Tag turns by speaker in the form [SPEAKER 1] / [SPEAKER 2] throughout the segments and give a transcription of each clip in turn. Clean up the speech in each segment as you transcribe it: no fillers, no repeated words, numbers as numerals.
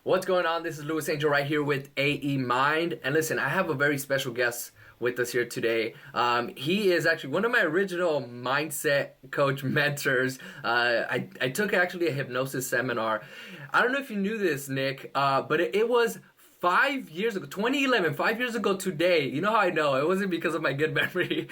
[SPEAKER 1] What's going on? This is Louis Angel right here with AE Mind. And listen, I have a very special guest with us here today. He is actually one of my original mindset coach mentors. I took actually a hypnosis seminar. I don't know if you knew this, Nick, but it was 5 years ago, 2011, 5 years ago today. You know how I know? It wasn't because of my good memory.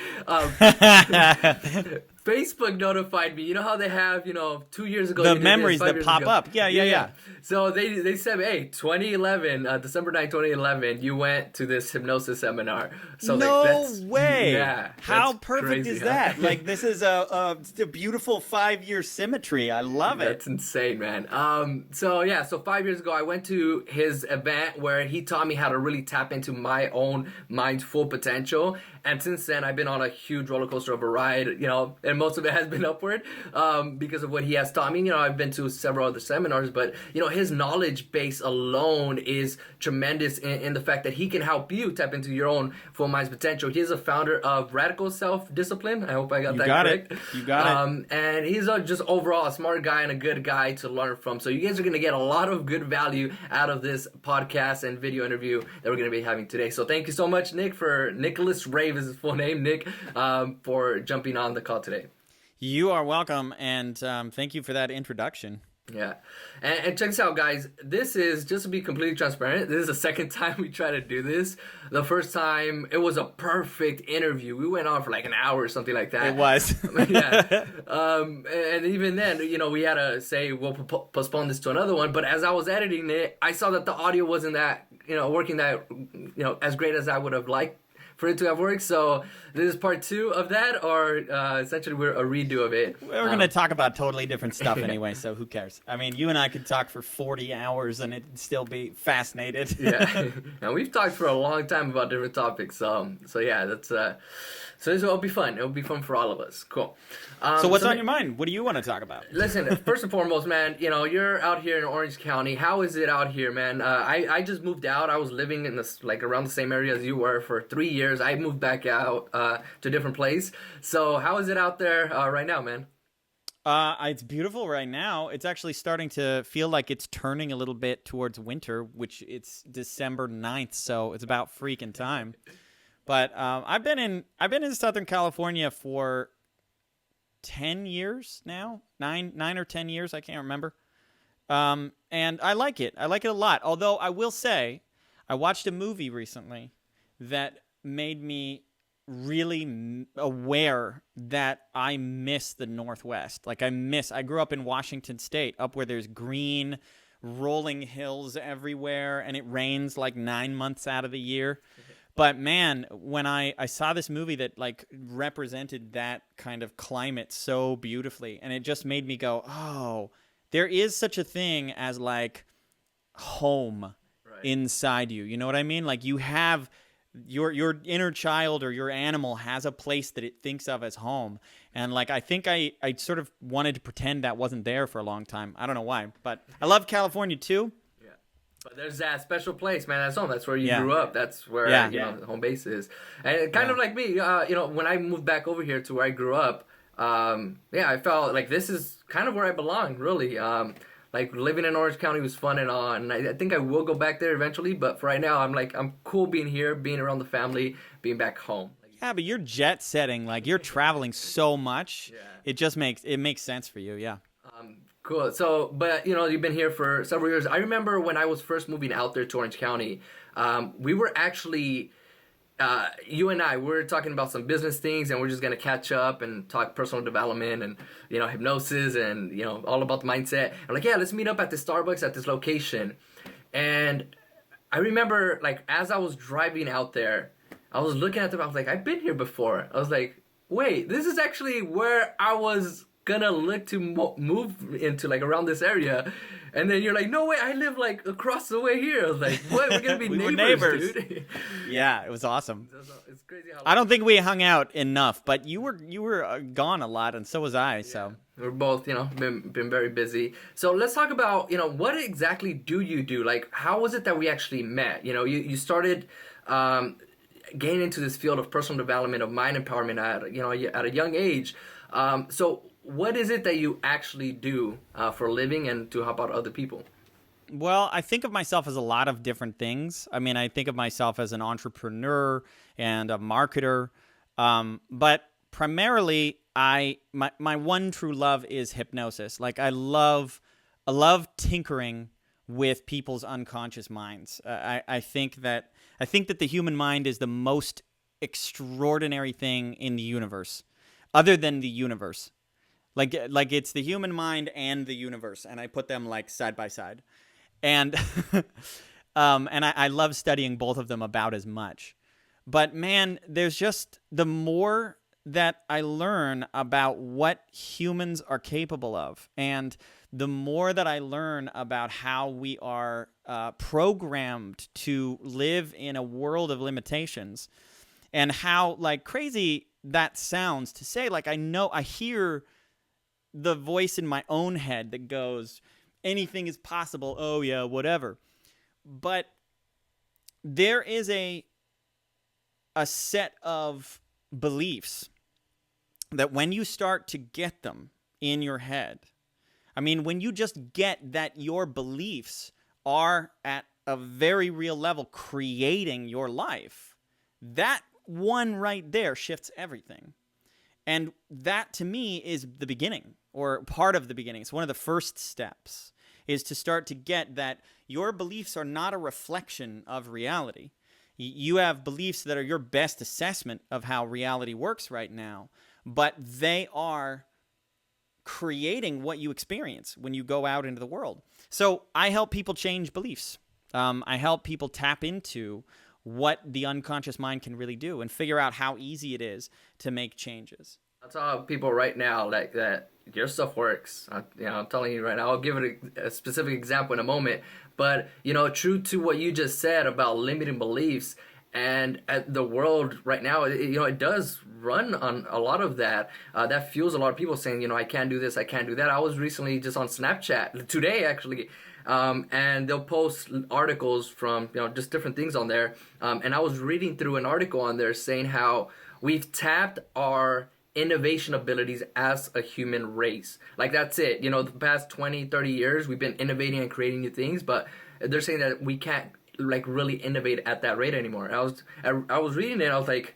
[SPEAKER 1] Facebook notified me. You know how they have, 2 years ago.
[SPEAKER 2] The memories that pop up. Yeah.
[SPEAKER 1] So they said, hey, 2011, December 9, 2011, you went to this hypnosis seminar. So
[SPEAKER 2] no way.
[SPEAKER 1] Yeah.
[SPEAKER 2] How perfect
[SPEAKER 1] crazy,
[SPEAKER 2] is
[SPEAKER 1] huh?
[SPEAKER 2] that? Like, this is a beautiful 5-year symmetry. I love it.
[SPEAKER 1] That's insane, man. So 5 years ago, I went to his event where he taught me how to really tap into my own mind's full potential. And since then, I've been on a huge roller coaster of a ride, and most of it has been upward because of what he has taught me. I've been to several other seminars, but, his knowledge base alone is tremendous in the fact that he can help you tap into your own full mind's potential. He is a founder of Radical Self-Discipline. I hope I got that correct.
[SPEAKER 2] You got it.
[SPEAKER 1] And he's just overall a smart guy and a good guy to learn from. So you guys are going to get a lot of good value out of this podcast and video interview that we're going to be having today. So thank you so much, Nick, for Nicholas Rave is his full name, Nick, for jumping on the call today.
[SPEAKER 2] You are welcome, and thank you for that introduction.
[SPEAKER 1] Yeah. And check this out, guys. This is, just to be completely transparent, this is the second time we try to do this. The first time, it was a perfect interview. We went on for like an hour or something like that.
[SPEAKER 2] It was.
[SPEAKER 1] Yeah. And even then, we had to say we'll postpone this to another one. But as I was editing it, I saw that the audio wasn't that, working that, as great as I would have liked for it to have worked. So this is part 2 of that, or essentially we're a redo of it.
[SPEAKER 2] We're going to talk about totally different stuff anyway, so who cares? I mean, you and I could talk for 40 hours and it'd still be fascinated.
[SPEAKER 1] Yeah, and we've talked for a long time about different topics. So yeah, that's so this will be fun. It'll be fun for all of us. Cool.
[SPEAKER 2] So what's on your mind? What do you want to talk about?
[SPEAKER 1] Listen, first and foremost, man, you're out here in Orange County. How is it out here, man? I just moved out. I was living in this around the same area as you were for 3 years. I moved back out to a different place. So how is it out there right now, man?
[SPEAKER 2] It's beautiful right now. It's actually starting to feel like it's turning a little bit towards winter, which it's December 9th, so it's about freaking time. But I've been in Southern California for 10 years now, 9 or 10 years, I can't remember. And I like it. I like it a lot. Although I will say, I watched a movie recently that made me really aware that I miss the Northwest. I grew up in Washington State, up where there's green, rolling hills everywhere, and it rains 9 months out of the year. But man, when I saw this movie that represented that kind of climate so beautifully, and it just made me go, oh, there is such a thing as home inside you. You know what I mean? You have your inner child or your animal has a place that it thinks of as home. And I think I sort of wanted to pretend that wasn't there for a long time. I don't know why, but I love California too.
[SPEAKER 1] But there's that special place, man. That's home. That's where you grew up. That's where the home base is. And kind of like me, when I moved back over here to where I grew up, I felt like this is kind of where I belong, really. Living in Orange County was fun and all, and I think I will go back there eventually. But for right now, I'm cool being here, being around the family, being back home.
[SPEAKER 2] Yeah, but you're jet setting, you're traveling so much. Yeah. It makes sense for you, yeah.
[SPEAKER 1] Cool. So, but you've been here for several years. I remember when I was first moving out there to Orange County, we were actually, you and I, we're talking about some business things, and we're just going to catch up and talk personal development and, hypnosis and, all about the mindset. I'm like, yeah, let's meet up at the Starbucks at this location. And I remember, as I was driving out there, I was looking at them, I was like, I've been here before. I was like, wait, this is actually where I was gonna look to move into around this area. And then you're like, no way, I live across the way here. I was like, what, we're gonna be neighbors, dude.
[SPEAKER 2] Yeah, it was awesome.
[SPEAKER 1] It's crazy how
[SPEAKER 2] I don't think we hung out enough, but you were gone a lot, and so was I. So
[SPEAKER 1] we're both been very busy. So let's talk about what exactly do you do? How was it that we actually met? You started getting into this field of personal development, of mind empowerment at a young age. So what is it that you actually do for a living and to help out other people?
[SPEAKER 2] Well, I think of myself as a lot of different things. I mean, I think of myself as an entrepreneur and a marketer, but primarily, my one true love is hypnosis. Like I love tinkering with people's unconscious minds. I think that the human mind is the most extraordinary thing in the universe, other than the universe. Like it's the human mind and the universe, and I put them like side by side. And I love studying both of them about as much. But man, there's just the more that I learn about what humans are capable of, and the more that I learn about how we are programmed to live in a world of limitations, and how like crazy that sounds to say, like I hear the voice in my own head that goes, anything is possible. Oh yeah, whatever. But there is a set of beliefs that when you start to get them in your head, I mean, when you just get that your beliefs are at a very real level creating your life, that one right there shifts everything. And that to me is the beginning, or part of the beginning. It's one of the first steps, is to start to get that your beliefs are not a reflection of reality. You have beliefs that are your best assessment of how reality works right now, but they are creating what you experience when you go out into the world. So I help people change beliefs. I help people tap into what the unconscious mind can really do and figure out how easy it is to make changes.
[SPEAKER 1] I'll tell people right now like that your stuff works. I'm telling you right now. I'll give it a specific example in a moment. But, true to what you just said about limiting beliefs, and the world right now, it does run on a lot of that. That fuels a lot of people saying, I can't do this, I can't do that. I was recently just on Snapchat, today actually, and they'll post articles from, just different things on there. And I was reading through an article on there saying how we've tapped our innovation abilities as a human race. Like, that's it. The past 20, 30 years, we've been innovating and creating new things, but they're saying that we can't like really innovate at that rate anymore. And I was reading it, and I was like,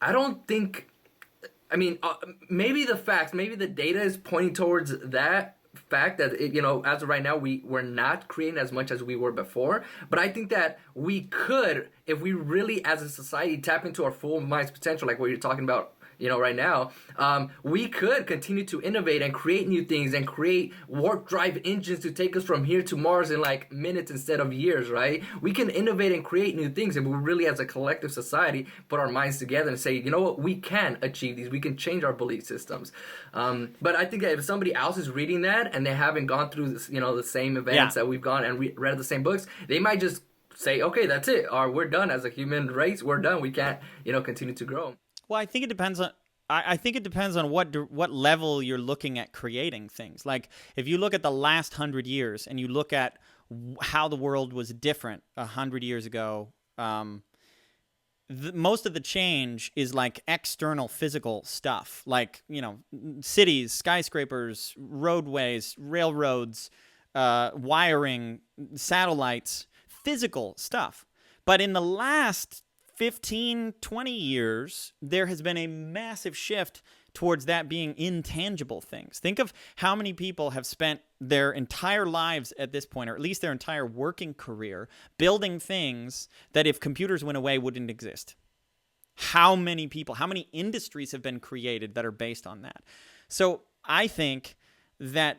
[SPEAKER 1] I don't think, maybe the data is pointing towards that fact that as of right now we're not creating as much as we were before, but I think that we could, if we really as a society tap into our full mind's potential, like what you're talking about right now, we could continue to innovate and create new things and create warp drive engines to take us from here to Mars in like minutes instead of years, right? We can innovate and create new things, and we really as a collective society put our minds together and say, you know what, we can achieve these, we can change our belief systems. But I think that if somebody else is reading that and they haven't gone through this, the same events that we've gone and read the same books, they might just say, okay, that's it, or we're done as a human race, we're done, we can't continue to grow.
[SPEAKER 2] Well, I think it depends on. I think it depends on what level you're looking at creating things. Like, if you look at the last 100 years and you look at how the world was different 100 years ago, most of the change is like external physical stuff, like cities, skyscrapers, roadways, railroads, wiring, satellites, physical stuff. But in the last 15, 20 years, there has been a massive shift towards that being intangible things. Think of how many people have spent their entire lives at this point, or at least their entire working career, building things that if computers went away wouldn't exist. How many people, how many industries have been created that are based on that? So I think that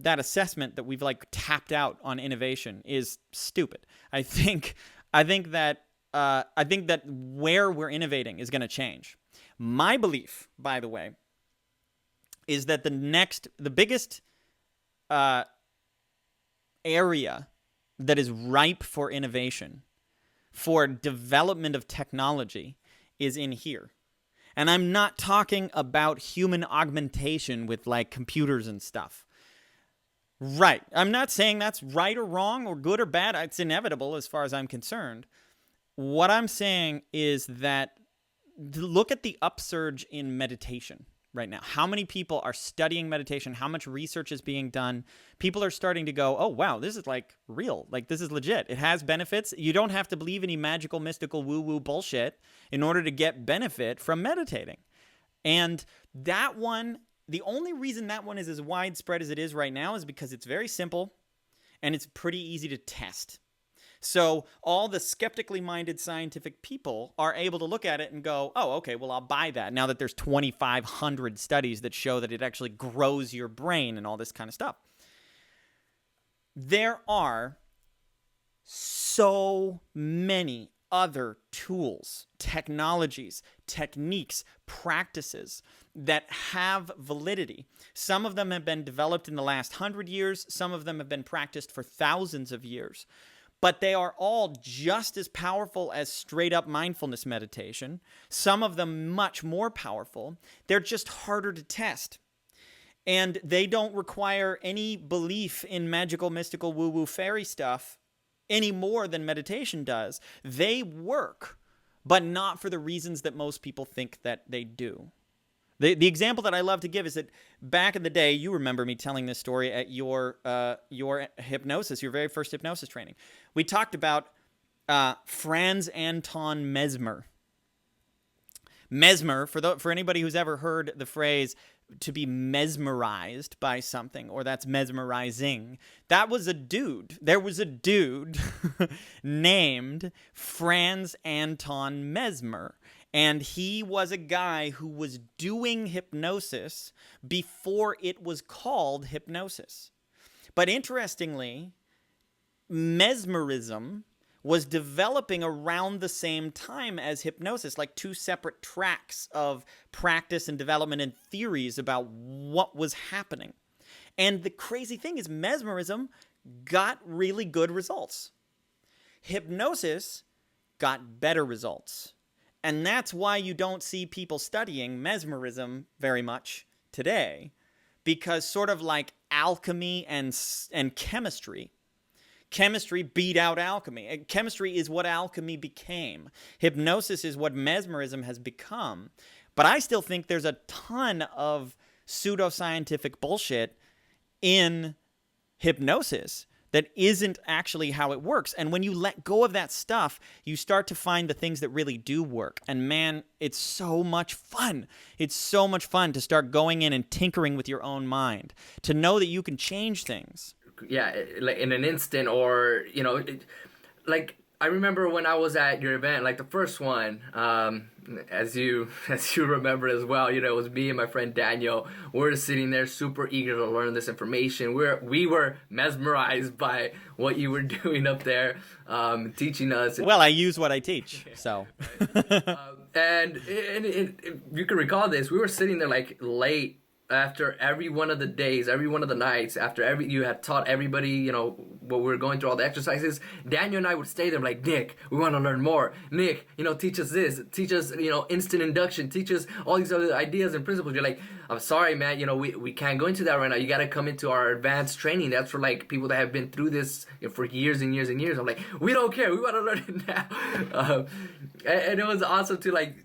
[SPEAKER 2] assessment that we've like tapped out on innovation is stupid. I think that where we're innovating is going to change. My belief, by the way, is that the biggest area that is ripe for innovation, for development of technology, is in here. And I'm not talking about human augmentation with like computers and stuff. Right. I'm not saying that's right or wrong or good or bad. It's inevitable as far as I'm concerned. What I'm saying is that look at the upsurge in meditation. right now? How many people are studying meditation? How much research is being done? People are starting to go, oh, wow, this is like real. Like, this is legit. It has benefits. You don't have to believe any magical, mystical, woo-woo bullshit in order to get benefit from meditating. And that one, the only reason that one is as widespread as it is right now is because it's very simple and it's pretty easy to test. So all the skeptically minded scientific people are able to look at it and go, oh, okay, well, I'll buy that now that there's 2,500 studies that show that it actually grows your brain and all this kind of stuff. There are so many other tools, technologies, techniques, practices that have validity. Some of them have been developed in the last 100 years. Some of them have been practiced for thousands of years. But they are all just as powerful as straight up mindfulness meditation. Some of them much more powerful. They're just harder to test. And they don't require any belief in magical, mystical, woo-woo, fairy stuff any more than meditation does. They work, but not for the reasons that most people think that they do. The example that I love to give is that back in the day, you remember me telling this story at your hypnosis, your very first hypnosis training. We talked about Franz Anton Mesmer. Mesmer, for anybody who's ever heard the phrase to be mesmerized by something, or that's mesmerizing, that was a dude. There was a dude named Franz Anton Mesmer. And he was a guy who was doing hypnosis before it was called hypnosis. But interestingly, mesmerism was developing around the same time as hypnosis, like two separate tracks of practice and development and theories about what was happening. And the crazy thing is mesmerism got really good results. Hypnosis got better results. And that's why you don't see people studying mesmerism very much today, because sort of like alchemy and chemistry beat out alchemy. Chemistry is what alchemy became. Hypnosis is what mesmerism has become. But I still think there's a ton of pseudoscientific bullshit in hypnosis that isn't actually how it works. And when you let go of that stuff, you start to find the things that really do work. And man, it's so much fun. It's so much fun to start going in and tinkering with your own mind, to know that you can change things.
[SPEAKER 1] Yeah, like in an instant, or, like I remember when I was at your event, like the first one, as you remember as well, it was me and my friend Daniel. We're sitting there super eager to learn this information. We were mesmerized by what you were doing up there, teaching us.
[SPEAKER 2] Well, I use what I teach, so.
[SPEAKER 1] And you can recall this. We were sitting there like late after every one of the days, every one of the nights, after you had taught everybody, what we were going through, all the exercises. Daniel and I would stay there like, Nick, we want to learn more. Nick, teach us this, teach us, instant induction, teach us all these other ideas and principles. You're like, I'm sorry, man, we can't go into that right now. You got to come into our advanced training. That's for like people that have been through this for years and years and years. I'm like, we don't care. We want to learn it now. And it was awesome to like,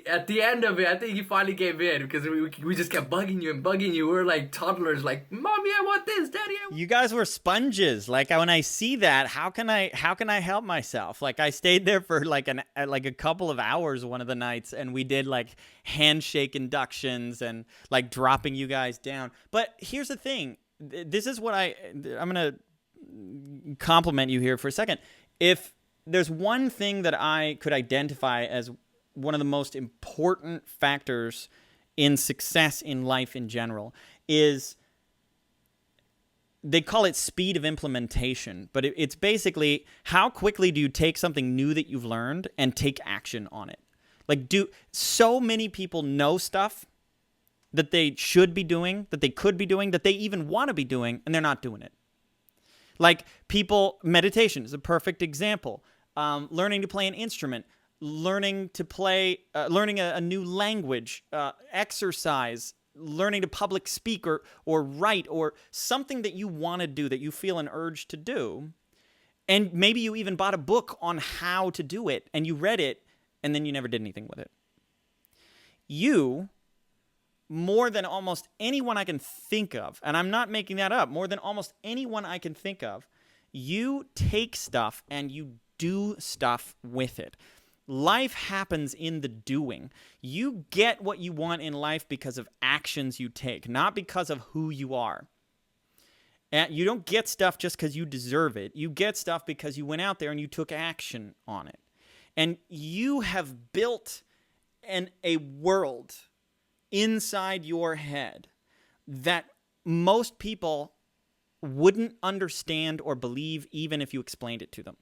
[SPEAKER 1] at the end of it, I think you finally gave in, because we just kept bugging you. We were like toddlers, like, Mommy, I want this, Daddy.
[SPEAKER 2] You guys were sponges. Like, when I see that, how can I help myself? Like, I stayed there for like a couple of hours one of the nights, and we did like handshake inductions and like dropping you guys down. But here's the thing. This is what I'm gonna compliment you here for a second. If there's one thing that I could identify as one of the most important factors in success in life in general, is they call it speed of implementation, but it's basically how quickly do you take something new that you've learned and take action on it. Like, so many people know stuff that they should be doing, that they could be doing, that they even want to be doing, and they're not doing it. Like meditation is a perfect example. Learning to play an instrument, learning to play, learning a new language, exercise, learning to public speak or write, or something that you want to do, that you feel an urge to do. And maybe you even bought a book on how to do it, and you read it, and then you never did anything with it. You more than almost anyone I can think of, and I'm not making that up, more than almost anyone I can think of, you take stuff and you do stuff with it. Life happens in the doing. You get what you want in life because of actions you take, not because of who you are. And you don't get stuff just because you deserve it. You get stuff because you went out there and you took action on it. And you have built a world inside your head that most people wouldn't understand or believe even if you explained it to them.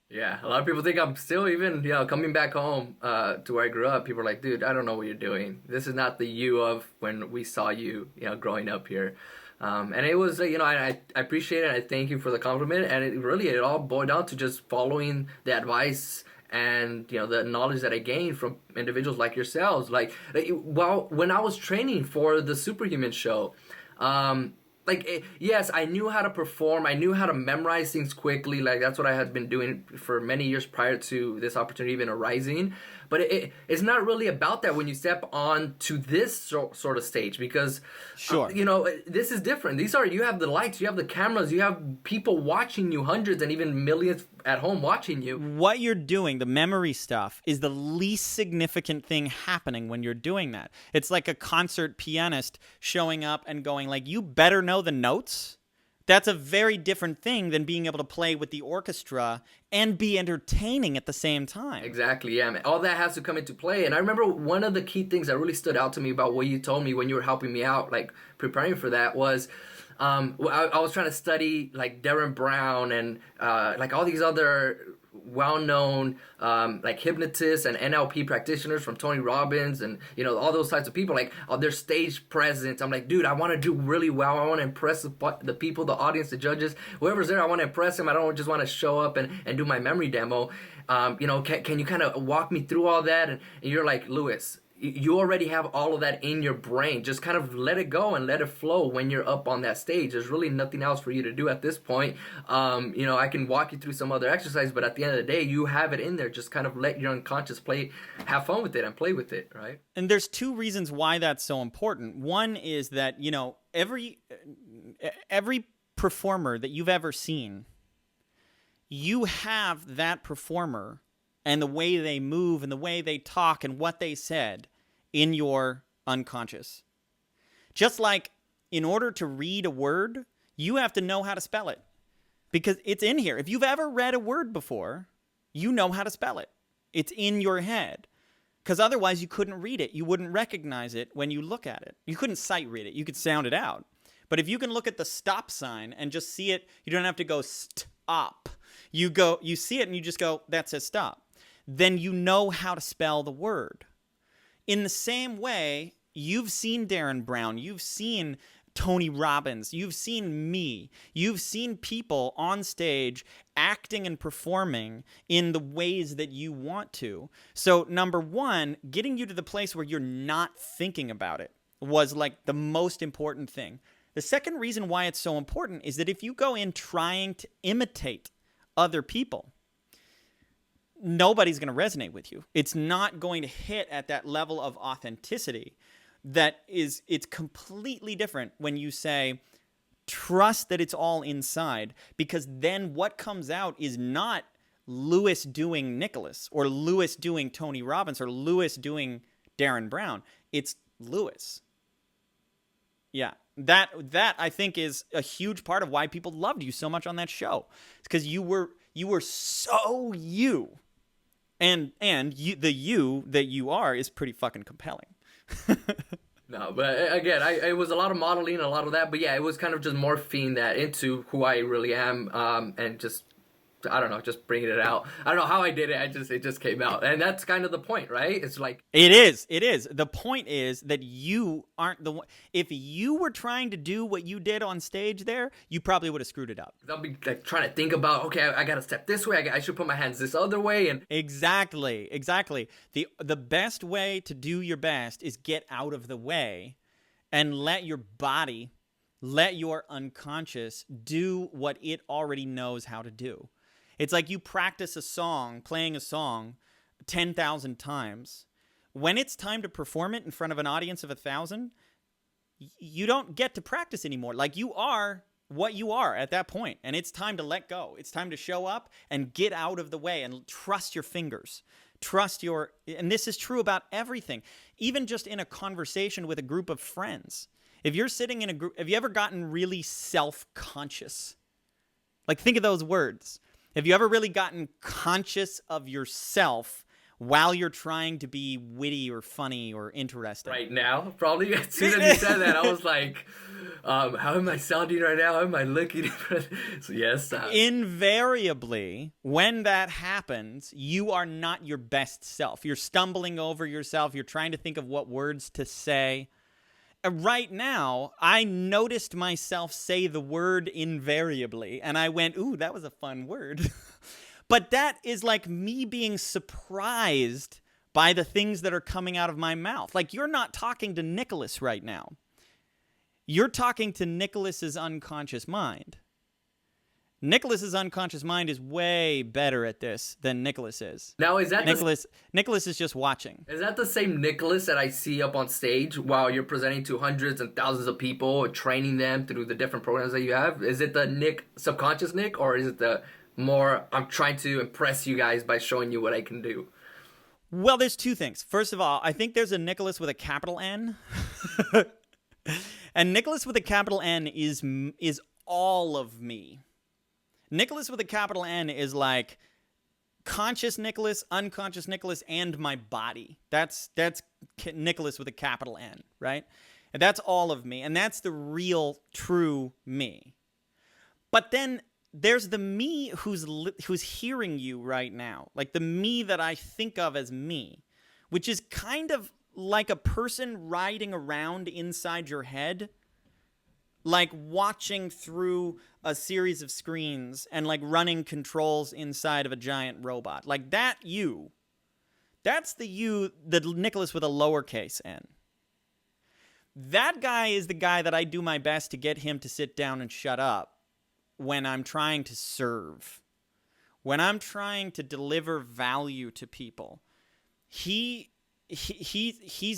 [SPEAKER 1] Yeah, a lot of people think I'm still even, coming back home to where I grew up. People are like, dude, I don't know what you're doing. This is not the you of when we saw you, growing up here. And it was, I appreciate it. I thank you for the compliment. And it all boiled down to just following the advice and, the knowledge that I gained from individuals like yourselves. When I was training for the Superhuman show, yes, I knew how to perform. I knew how to memorize things quickly. That's what I had been doing for many years prior to this opportunity even arising. But it's not really about that when you step on to this sort of stage because,
[SPEAKER 2] sure.
[SPEAKER 1] This is different. You have the lights, you have the cameras, you have people watching you, hundreds and even millions at home watching you.
[SPEAKER 2] What you're doing, the memory stuff, is the least significant thing happening when you're doing that. It's like a concert pianist showing up and going you better know the notes. That's a very different thing than being able to play with the orchestra and be entertaining at the same time.
[SPEAKER 1] Exactly, yeah, man. All that has to come into play. And I remember one of the key things that really stood out to me about what you told me when you were helping me out, preparing for that was, I was trying to study Darren Brown and all these other well-known hypnotists and NLP practitioners from Tony Robbins and all those types of people their stage presence. I'm like, dude, I want to do really well. I want to impress the people, the audience, the judges, whoever's there. I want to impress them. I don't just want to show up and do my memory demo. Can you kind of walk me through all that? And you're like, Lewis, you already have all of that in your brain. Just kind of let it go and let it flow when you're up on that stage. There's really nothing else for you to do at this point. I can walk you through some other exercise, but at the end of the day, you have it in there. Just kind of let your unconscious have fun with it and play with it, right?
[SPEAKER 2] And there's two reasons why that's so important. One is that, every performer that you've ever seen, you have that performer and the way they move and the way they talk and what they said in your unconscious. Just like in order to read a word, you have to know how to spell it because it's in here. If you've ever read a word before, you know how to spell it. It's in your head because otherwise you couldn't read it. You wouldn't recognize it when you look at it. You couldn't sight read it. You could sound it out. But if you can look at the stop sign and just see it, you don't have to go stop. You see it and you just go, that says stop. Then you know how to spell the word. In the same way, you've seen Darren Brown, you've seen Tony Robbins, you've seen me, you've seen people on stage acting and performing in the ways that you want to. So number one, getting you to the place where you're not thinking about it was the most important thing. The second reason why it's so important is that if you go in trying to imitate other people, nobody's going to resonate with you. It's not going to hit at that level of authenticity it's completely different when you say, trust that it's all inside, because then what comes out is not Lewis doing Nicholas or Lewis doing Tony Robbins or Lewis doing Darren Brown. It's Lewis. Yeah. That I think is a huge part of why people loved you so much on that show. It's because you were so you. And the you that you are is pretty fucking compelling.
[SPEAKER 1] No, but again, it was a lot of modeling and a lot of that. But yeah, it was kind of just morphing that into who I really am, and just, I don't know, just bringing it out. I don't know how I did it. It just came out, and that's kind of the point, right? It's like
[SPEAKER 2] it is. The point is that you aren't the one. If you were trying to do what you did on stage there, you probably would have screwed it up.
[SPEAKER 1] I'll be trying to think about, okay, I got to step this way. I should put my hands this other way, and
[SPEAKER 2] exactly. The best way to do your best is get out of the way, and let your body, let your unconscious do what it already knows how to do. It's like you practice playing a song 10,000 times. When it's time to perform it in front of an audience of 1,000, you don't get to practice anymore. Like, you are what you are at that point, and it's time to let go. It's time to show up and get out of the way and trust your fingers. And this is true about everything, even just in a conversation with a group of friends. If you're sitting in a group, have you ever gotten really self-conscious? Like, think of those words. Have you ever really gotten conscious of yourself while you're trying to be witty or funny or interesting?
[SPEAKER 1] Right now, probably. As soon as you said that, I was like, how am I sounding right now? How am I looking? So yes.
[SPEAKER 2] Invariably, when that happens, you are not your best self. You're stumbling over yourself. You're trying to think of what words to say. Right now, I noticed myself say the word invariably, and I went, ooh, that was a fun word. But that is like me being surprised by the things that are coming out of my mouth. Like, you're not talking to Nicholas right now. You're talking to Nicholas's unconscious mind. Nicholas's unconscious mind is way better at this than Nicholas is.
[SPEAKER 1] Now, is that
[SPEAKER 2] Nicholas is just watching.
[SPEAKER 1] Is that the same Nicholas that I see up on stage while you're presenting to hundreds and thousands of people, training them through the different programs that you have? Is it the subconscious Nick, or is it the more I'm trying to impress you guys by showing you what I can do?
[SPEAKER 2] Well, there's two things. First of all, I think there's a Nicholas with a capital N. And Nicholas with a capital N is all of me. Nicholas with a capital N is like conscious Nicholas, unconscious Nicholas, and my body. That's Nicholas with a capital N, right? And that's all of me, and that's the real, true me. But then there's the me who's hearing you right now, like the me that I think of as me, which is kind of like a person riding around inside your head, like watching through a series of screens and like running controls inside of a giant robot. Like that's the Nicholas with a lowercase n. That guy is the guy that I do my best to get him to sit down and shut up when I'm trying to serve, when I'm trying to deliver value to people. He's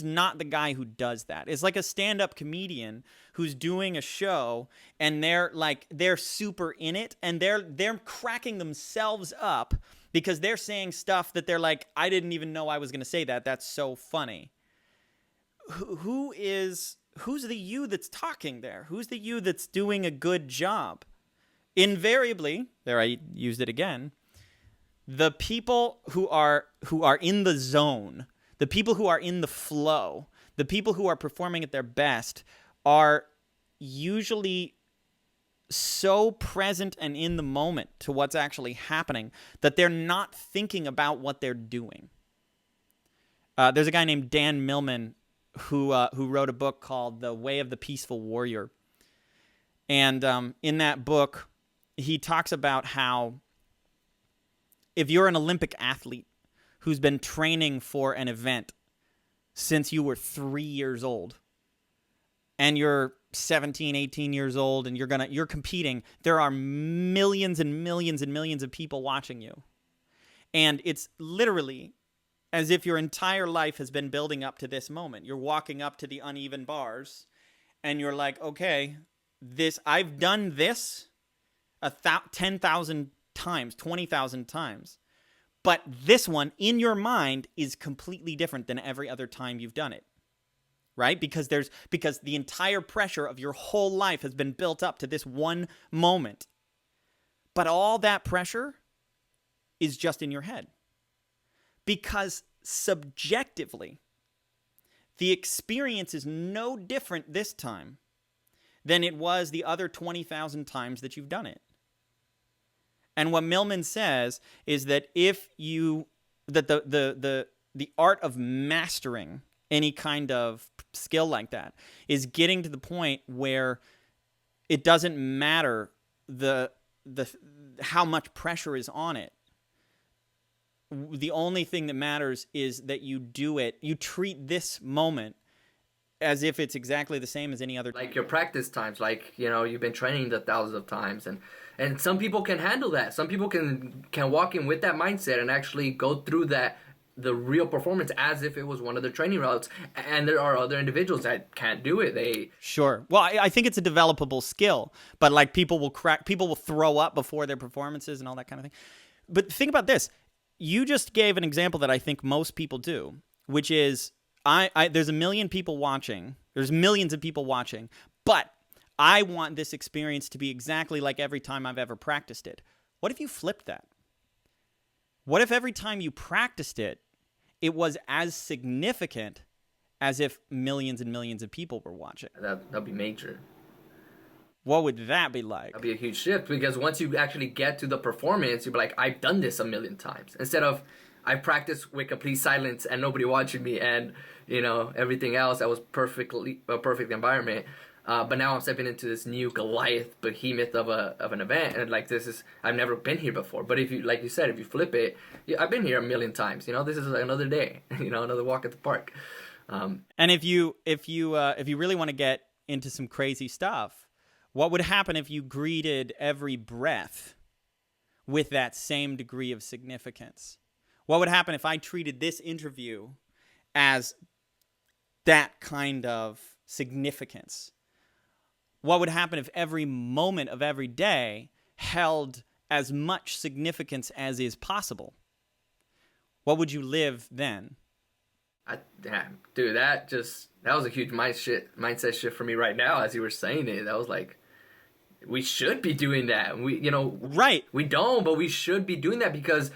[SPEAKER 2] not the guy who does that. It's like a stand-up comedian who's doing a show and they're super in it and they're cracking themselves up because they're saying stuff that they're like, I didn't even know I was going to say that. That's so funny. Who's the you that's talking there? Who's the you that's doing a good job? Invariably, there I used it again, the people who are in the zone, the people who are in the flow, the people who are performing at their best are usually so present and in the moment to what's actually happening that they're not thinking about what they're doing. There's a guy named Dan Millman who wrote a book called The Way of the Peaceful Warrior. And in that book, he talks about how if you're an Olympic athlete who's been training for an event since you were 3 years old, and you're 17, 18 years old, and you're competing, there are millions and millions and millions of people watching you. And it's literally as if your entire life has been building up to this moment. You're walking up to the uneven bars, and you're like, okay, I've done this 10,000 times, 20,000 times. But this one, in your mind, is completely different than every other time you've done it, right? Because the entire pressure of your whole life has been built up to this one moment. But all that pressure is just in your head. Because subjectively, the experience is no different this time than it was the other 20,000 times that you've done it. And what Millman says is that the art of mastering any kind of skill like that is getting to the point where it doesn't matter how much pressure is on it. The only thing that matters is that you do it. You treat this moment as if it's exactly the same as any other time.
[SPEAKER 1] Like your practice times, like, you've been training the thousands of times, and some people can handle that. Some people can walk in with that mindset and actually go through that the real performance as if it was one of their training routes. And there are other individuals that can't do it. They
[SPEAKER 2] Sure. Well, I think it's a developable skill, but like people will throw up before their performances and all that kind of thing. But think about this. You just gave an example that I think most people do, which is there's a million people watching. There's millions of people watching, but I want this experience to be exactly like every time I've ever practiced it. What if you flipped that? What if every time you practiced it, it was as significant as if millions and millions of people were watching?
[SPEAKER 1] that'd be major.
[SPEAKER 2] What would that be like?
[SPEAKER 1] That'd be a huge shift, because once you actually get to the performance, you'll be like, I've done this a million times. Instead of I practiced with complete silence and nobody watching me, and everything else that was a perfect environment. But now I'm stepping into this new Goliath behemoth of an event, and like I've never been here before. But if you, like you said, if you flip it, I've been here a million times. This is another day. Another walk at the park.
[SPEAKER 2] And if you really want to get into some crazy stuff, what would happen if you greeted every breath with that same degree of significance? What would happen if I treated this interview as that kind of significance? What would happen if every moment of every day held as much significance as is possible? What would you live then?
[SPEAKER 1] Dude, that was a huge mindset shift for me right now as you were saying it. That was like, we should be doing that.
[SPEAKER 2] Right.
[SPEAKER 1] We don't, but we should be doing that, because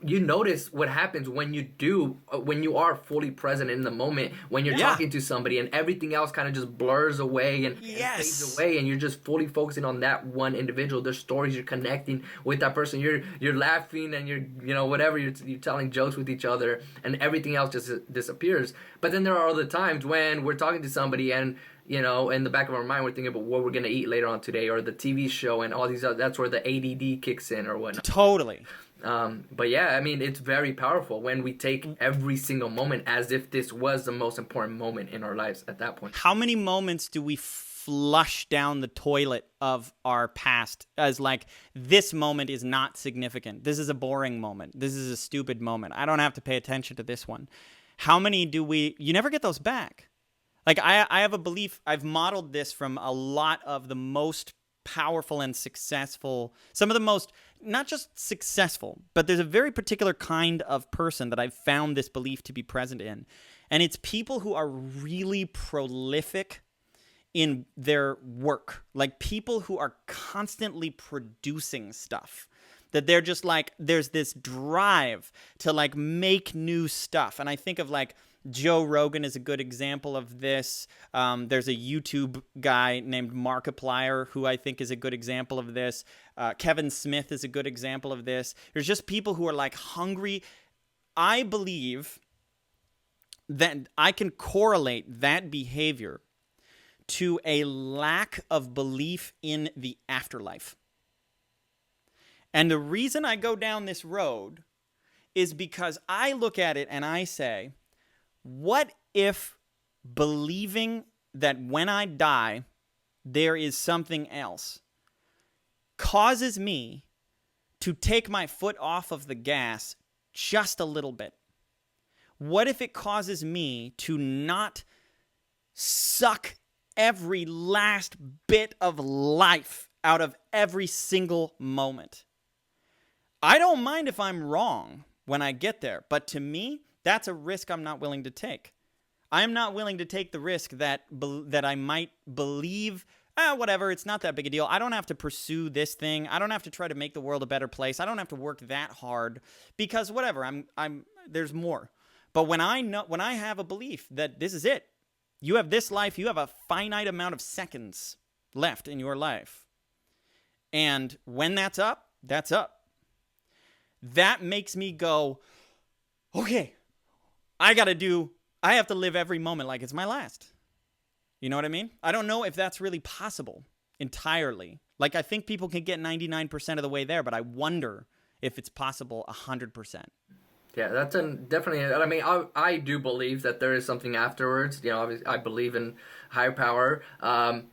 [SPEAKER 1] you notice what happens when you are fully present in the moment, when you're talking to somebody and everything else kind of just blurs away and fades away, and you're just fully focusing on that one individual, their stories, you're connecting with that person, you're laughing, and you're whatever, you're telling jokes with each other, and everything else just disappears. But then there are other times when we're talking to somebody and in the back of our mind, we're thinking about what we're going to eat later on today, or the TV show, and all these other, that's where the ADD kicks in or whatnot.
[SPEAKER 2] Totally.
[SPEAKER 1] But yeah, I mean, it's very powerful when we take every single moment as if this was the most important moment in our lives at that point.
[SPEAKER 2] How many moments do we flush down the toilet of our past as like, this moment is not significant. This is a boring moment. This is a stupid moment. I don't have to pay attention to this one. How many you never get those back. Like I have a belief, I've modeled this from a lot of the most powerful and successful, some of the most, not just successful, but there's a very particular kind of person that I've found this belief to be present in. And it's people who are really prolific in their work, like people who are constantly producing stuff. That they're just like, there's this drive to like make new stuff. And I think of like Joe Rogan is a good example of this. There's a YouTube guy named Markiplier who I think is a good example of this. Kevin Smith is a good example of this. There's just people who are like hungry. I believe that I can correlate that behavior to a lack of belief in the afterlife. And the reason I go down this road is because I look at it and I say, what if believing that when I die, there is something else causes me to take my foot off of the gas just a little bit? What if it causes me to not suck every last bit of life out of every single moment? I don't mind if I'm wrong when I get there, but to me, that's a risk I'm not willing to take. I'm not willing to take the risk that I might believe, whatever, it's not that big a deal. I don't have to pursue this thing. I don't have to try to make the world a better place. I don't have to work that hard because whatever, there's more. But when I have a belief that this is it, you have this life, you have a finite amount of seconds left in your life. And when that's up, that's up. That makes me go, okay, I have to live every moment like it's my last. You know what I mean? I don't know if that's really possible entirely. Like, I think people can get 99% of the way there, but I wonder if it's possible 100%.
[SPEAKER 1] Yeah, that's definitely. I mean, I do believe that there is something afterwards. Obviously, I believe in higher power. I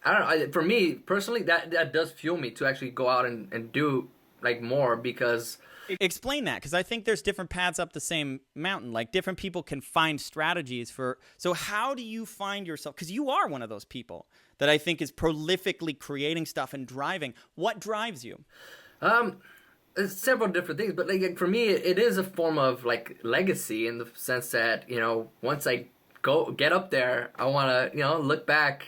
[SPEAKER 1] don't know. For me personally, that does fuel me to actually go out and do like more because.
[SPEAKER 2] Explain that, because I think there's different paths up the same mountain. Like different people can find strategies for. So how do you find yourself? Because you are one of those people that I think is prolifically creating stuff and driving. What drives you?
[SPEAKER 1] It's several different things, but like for me, it is a form of like legacy in the sense that, you know, once I get up there, I want to, you know, look back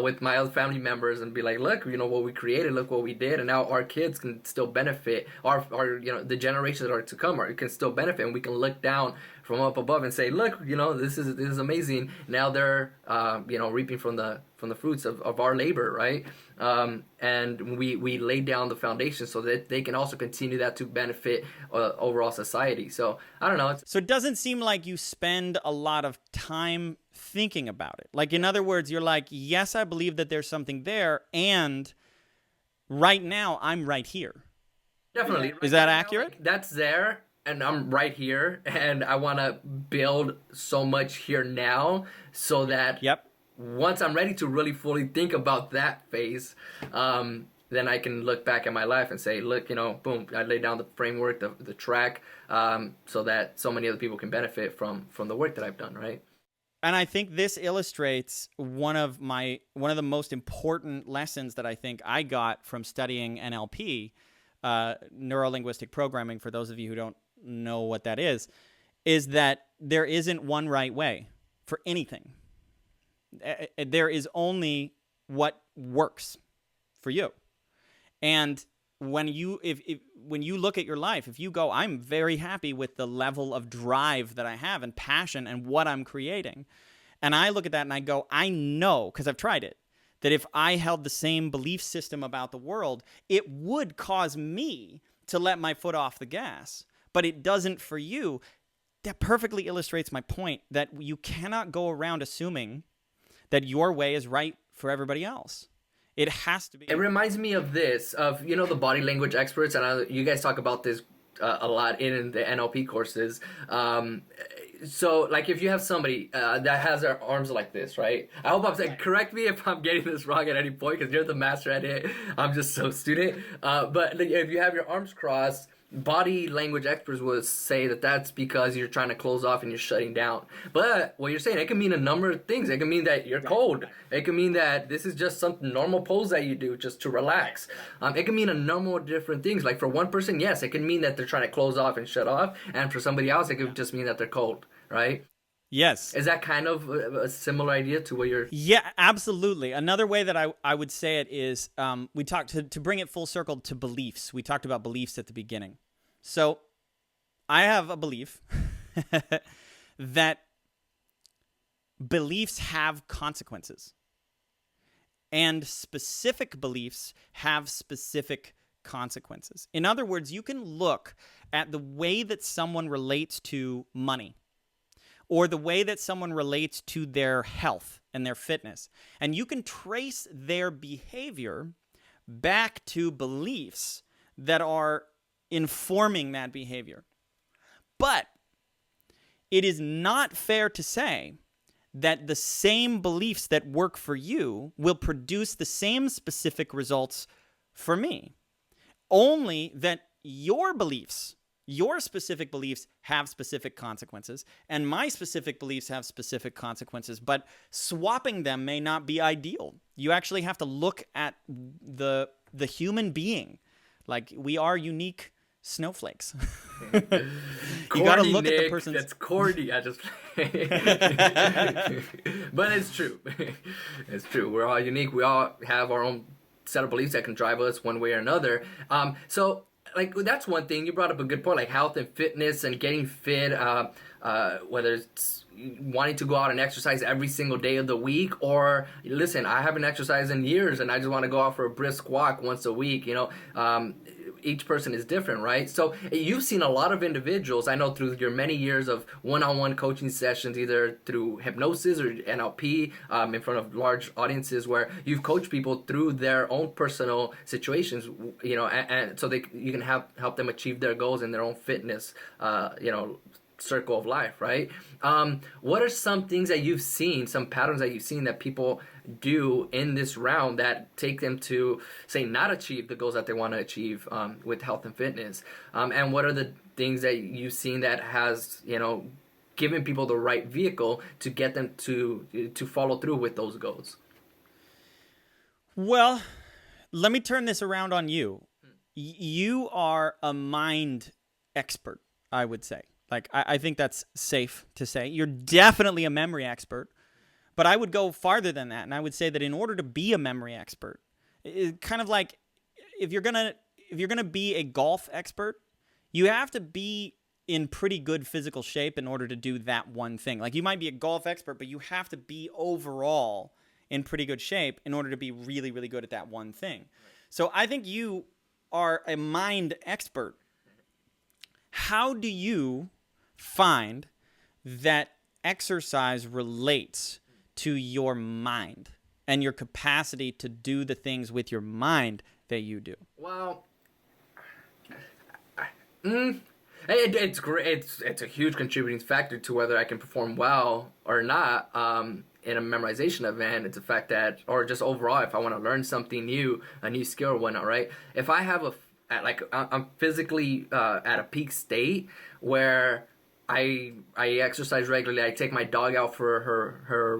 [SPEAKER 1] with my other family members and be like, look, you know, what we created, look what we did, and now our kids can still benefit, our you know, the generations that are to come can still benefit, and we can look down from up above and say, look, you know, this is amazing. Now they're you know, reaping from the fruits of our labor, right? And we lay down the foundation so that they can also continue that to benefit overall society. So I don't know.
[SPEAKER 2] So it doesn't seem like you spend a lot of time thinking about it. Like, in other words, you're like, yes, I believe that there's something there, and right now I'm right here.
[SPEAKER 1] Definitely.
[SPEAKER 2] Is that accurate?
[SPEAKER 1] Like, that's there, and I'm right here, and I want to build so much here now so that once I'm ready to really fully think about that phase, then I can look back at my life and say, look, you know, boom, I laid down the framework, the track, so that so many other people can benefit from the work that I've done, right?
[SPEAKER 2] And I think this illustrates one of the most important lessons that I think I got from studying NLP, neuro-linguistic programming, for those of you who don't know what that is that there isn't one right way for anything. There is only what works for you. And when you when you look at your life, if you go, I'm very happy with the level of drive that I have and passion and what I'm creating, and I look at that and I go, I know, because I've tried it, that if I held the same belief system about the world, it would cause me to let my foot off the gas. But it doesn't for you. That perfectly illustrates my point that you cannot go around assuming that your way is right for everybody else. It has to be.
[SPEAKER 1] It reminds me of this, of, you know, the body language experts, and you guys talk about this a lot in the NLP courses. So, like, if you have somebody that has their arms like this, right? I hope I'm saying, correct me if I'm getting this wrong at any point, because you're the master at it. I'm just so student. But like, if you have your arms crossed, body language experts would say that that's because you're trying to close off and you're shutting down. But what you're saying, it can mean a number of things. It can mean that you're cold. It can mean that this is just some normal pose that you do just to relax. It can mean a number of different things. Like for one person, yes, it can mean that they're trying to close off and shut off. And for somebody else, it could just mean that they're cold, right?
[SPEAKER 2] Yes.
[SPEAKER 1] Is that kind of a similar idea to what you're...
[SPEAKER 2] Yeah, absolutely. Another way that I would say it is, we talked, to bring it full circle to beliefs. We talked about beliefs at the beginning. So I have a belief that beliefs have consequences. And specific beliefs have specific consequences. In other words, you can look at the way that someone relates to money, or the way that someone relates to their health and their fitness. And you can trace their behavior back to beliefs that are informing that behavior. But it is not fair to say that the same beliefs that work for you will produce the same specific results for me. Only that your beliefs, your specific beliefs, have specific consequences, and my specific beliefs have specific consequences, but swapping them may not be ideal. You actually have to look at the human being. Like, we are unique snowflakes. You got to look at the person's...
[SPEAKER 1] That's corny. I just... But it's true. It's true. We're all unique. We all have our own set of beliefs that can drive us one way or another. So, like, that's one thing. You brought up a good point, like health and fitness and getting fit, whether it's wanting to go out and exercise every single day of the week, or listen, I haven't exercised in years and I just want to go out for a brisk walk once a week. You know, each person is different, right? So you've seen a lot of individuals, I know, through your many years of one-on-one coaching sessions, either through hypnosis or NLP, in front of large audiences, where you've coached people through their own personal situations, you know, and so you can help them achieve their goals and their own fitness, you know, circle of life, right? What are some things that you've seen, some patterns that you've seen that people do in this round that take them to, say, not achieve the goals that they want to achieve with health and fitness? And what are the things that you've seen that has, given people the right vehicle to get them to follow through with those goals?
[SPEAKER 2] Well, let me turn this around on you. You are a mind expert, I would say. Like, I think that's safe to say. You're definitely a memory expert, but I would go farther than that, and I would say that in order to be a memory expert, it's kind of like if you're gonna be a golf expert, you have to be in pretty good physical shape in order to do that one thing. Like, you might be a golf expert, but you have to be overall in pretty good shape in order to be really, really good at that one thing. So I think you are a mind expert. How do you find that exercise relates to your mind and your capacity to do the things with your mind that you do?
[SPEAKER 1] Well, it's great. It's a huge contributing factor to whether I can perform well or not in a memorization event. It's a fact that, or just overall, if I want to learn something new, a new skill or whatnot, right? If I have I'm physically at a peak state where I exercise regularly, I take my dog out for her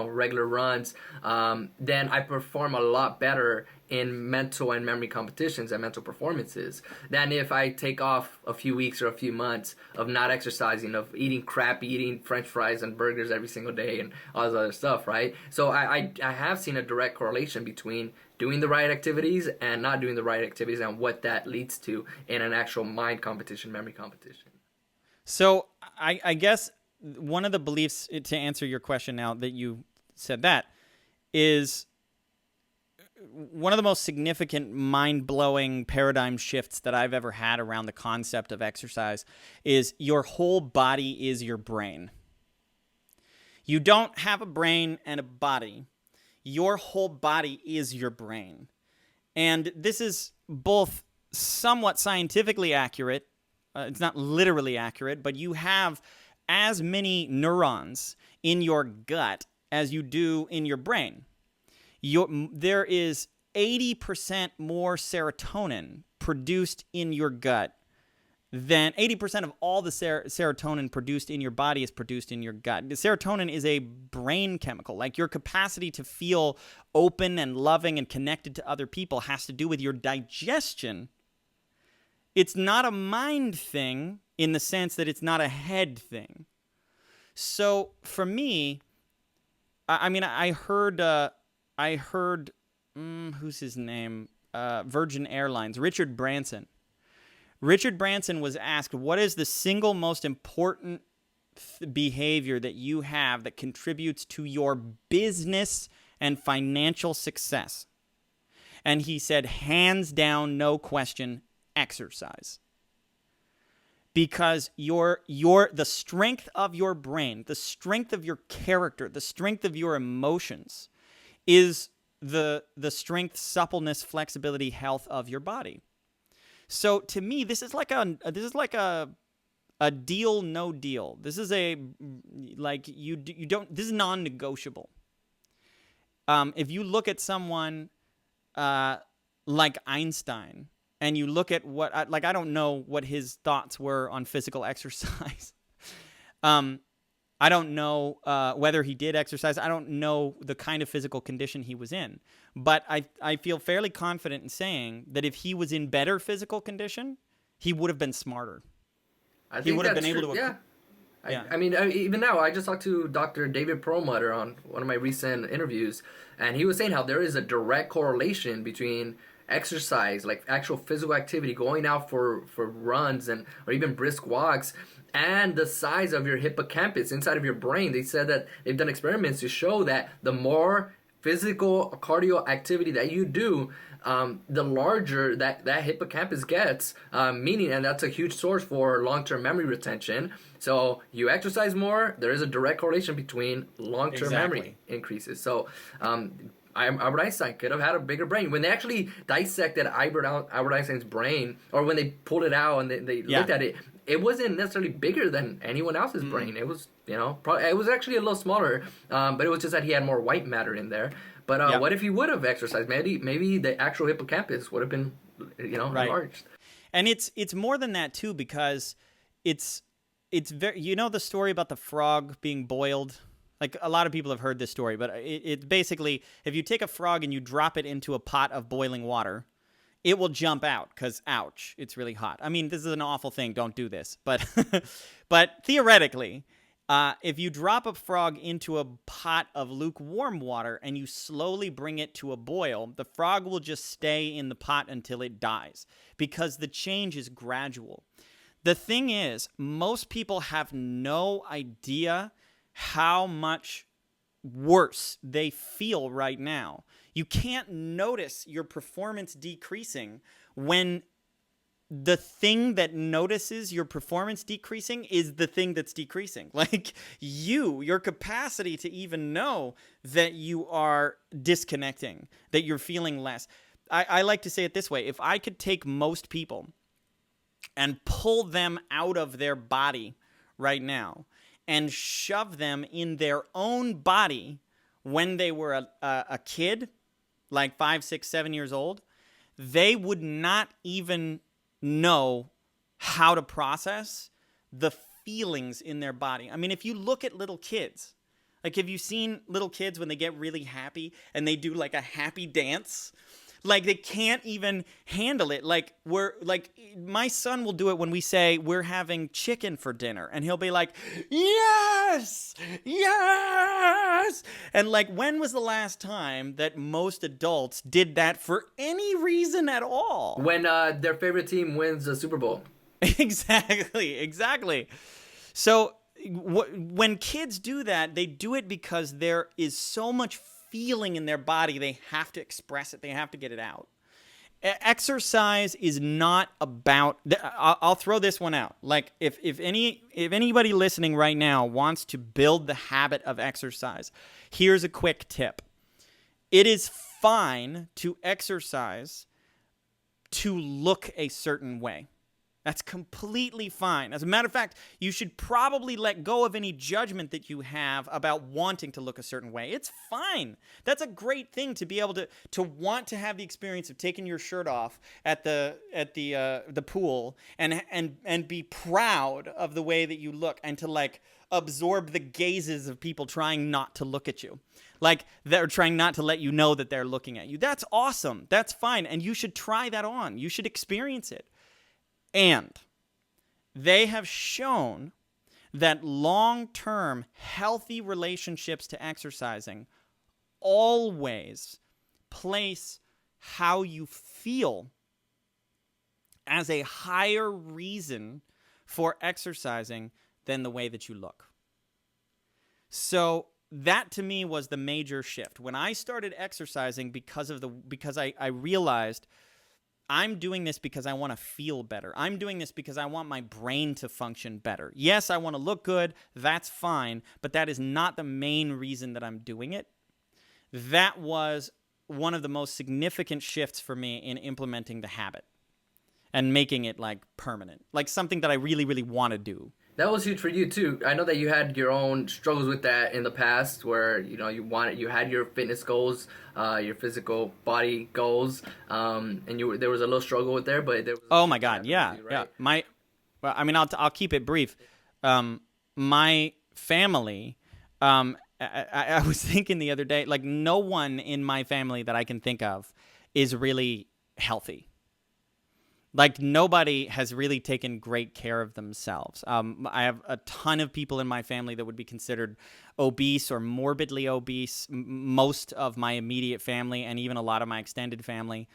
[SPEAKER 1] regular runs, then I perform a lot better in mental and memory competitions and mental performances than if I take off a few weeks or a few months of not exercising, of eating crap, eating French fries and burgers every single day and all this other stuff, right? So I have seen a direct correlation between doing the right activities and not doing the right activities and what that leads to in an actual mind competition, memory competition.
[SPEAKER 2] So I guess one of the beliefs, to answer your question now that you said that, is one of the most significant mind-blowing paradigm shifts that I've ever had around the concept of exercise is your whole body is your brain. You don't have a brain and a body. Your whole body is your brain. And this is both somewhat scientifically accurate. It's not literally accurate, but you have as many neurons in your gut as you do in your brain. There is 80% more serotonin produced in your gut than 80% of all the serotonin produced in your body is produced in your gut. The serotonin is a brain chemical. Like, your capacity to feel open and loving and connected to other people has to do with your digestion. It's not a mind thing in the sense that it's not a head thing. So for me, I heard, who's his name? Virgin Airlines, Richard Branson. Richard Branson was asked, what is the single most important behavior that you have that contributes to your business and financial success? And he said, hands down, no question, exercise. Because the strength of your brain, the strength of your character, the strength of your emotions is the strength, suppleness, flexibility, health of your body. So to me, this is like a deal, no deal. This is this is non-negotiable. If you look at someone like Einstein, and you look at I don't know what his thoughts were on physical exercise. I don't know whether he did exercise. I don't know the kind of physical condition he was in. But I feel fairly confident in saying that if he was in better physical condition, he would have been smarter.
[SPEAKER 1] He would have been able to... Yeah. Even now, I just talked to Dr. David Perlmutter on one of my recent interviews, and he was saying how there is a direct correlation between exercise, like actual physical activity, going out for runs or even brisk walks, and the size of your hippocampus inside of your brain. They said that they've done experiments to show that the more physical cardio activity that you do, the larger that hippocampus gets, meaning, and that's a huge source for long-term memory retention. So you exercise more, there is a direct correlation between long-term memory increases. So Albert Einstein could have had a bigger brain. When they actually dissected Albert Einstein's brain, or when they pulled it out and they looked at it, it wasn't necessarily bigger than anyone else's brain. It was, probably, it was actually a little smaller, but it was just that he had more white matter in there. But what if he would have exercised? Maybe the actual hippocampus would have been, enlarged.
[SPEAKER 2] And it's more than that too, because it's very, the story about the frog being boiled. Like, a lot of people have heard this story, but it's basically, if you take a frog and you drop it into a pot of boiling water, it will jump out because, ouch, it's really hot. I mean, this is an awful thing. Don't do this. But but theoretically, if you drop a frog into a pot of lukewarm water and you slowly bring it to a boil, the frog will just stay in the pot until it dies, because the change is gradual. The thing is, most people have no idea how much worse they feel right now. You can't notice your performance decreasing when the thing that notices your performance decreasing is the thing that's decreasing. Like, your capacity to even know that you are disconnecting, that you're feeling less. I like to say it this way. If I could take most people and pull them out of their body right now and shove them in their own body when they were a kid, like 5, 6, 7 years old, they would not even know how to process the feelings in their body. I mean, if you look at little kids, like, have you seen little kids when they get really happy and they do like a happy dance? Like, they can't even handle it. Like, my son will do it when we say we're having chicken for dinner, and he'll be like, yes, yes. And like, when was the last time that most adults did that for any reason at all?
[SPEAKER 1] When their favorite team wins the Super Bowl.
[SPEAKER 2] Exactly. So when kids do that, they do it because there is so much feeling in their body, they have to express it. They have to get it out. Exercise is not about. I'll throw this one out. Like, if anybody listening right now wants to build the habit of exercise, here's a quick tip. It is fine to exercise to look a certain way. That's completely fine. As a matter of fact, you should probably let go of any judgment that you have about wanting to look a certain way. It's fine. That's a great thing, to be able to want to have the experience of taking your shirt off at the pool and be proud of the way that you look, and to like absorb the gazes of people trying not to look at you. Like, they're trying not to let you know that they're looking at you. That's awesome. That's fine. And you should try that on. You should experience it. And they have shown that long-term healthy relationships to exercising always place how you feel as a higher reason for exercising than the way that you look. So that, to me, was the major shift. When I started exercising, because I realized I'm doing this because I want to feel better. I'm doing this because I want my brain to function better. Yes, I want to look good. That's fine. But that is not the main reason that I'm doing it. That was one of the most significant shifts for me in implementing the habit and making it like permanent, like something that I really, really want to do.
[SPEAKER 1] That was huge for you too. I know that you had your own struggles with that in the past, where you had your fitness goals, your physical body goals, and there was a little struggle with there, but there was.
[SPEAKER 2] Oh my God, yeah, you, right? Yeah. I'll keep it brief. My family. I was thinking the other day, like, no one in my family that I can think of is really healthy. Like, nobody has really taken great care of themselves. I have a ton of people in my family that would be considered obese or morbidly obese, most of my immediate family and even a lot of my extended family.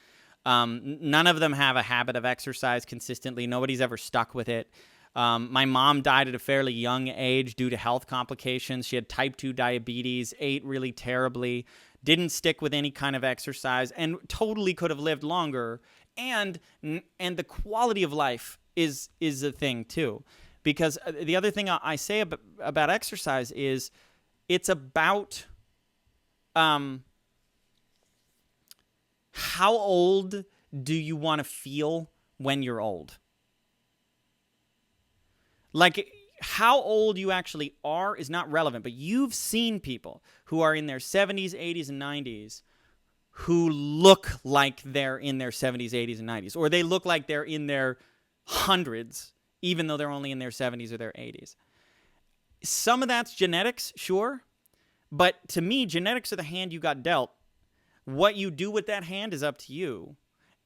[SPEAKER 2] None of them have a habit of exercise consistently. Nobody's ever stuck with it. My mom died at a fairly young age due to health complications. She had type 2 diabetes, ate really terribly, didn't stick with any kind of exercise, and totally could have lived longer. And the quality of life is a thing too, because the other thing I say about exercise is it's about how old do you want to feel when you're old? Like, how old you actually are is not relevant, but you've seen people who are in their 70s, 80s, and 90s who look like they're in their 70s, 80s, and 90s, or they look like they're in their hundreds, even though they're only in their 70s or their 80s. Some of that's genetics, sure, but to me, genetics are the hand you got dealt. What you do with that hand is up to you,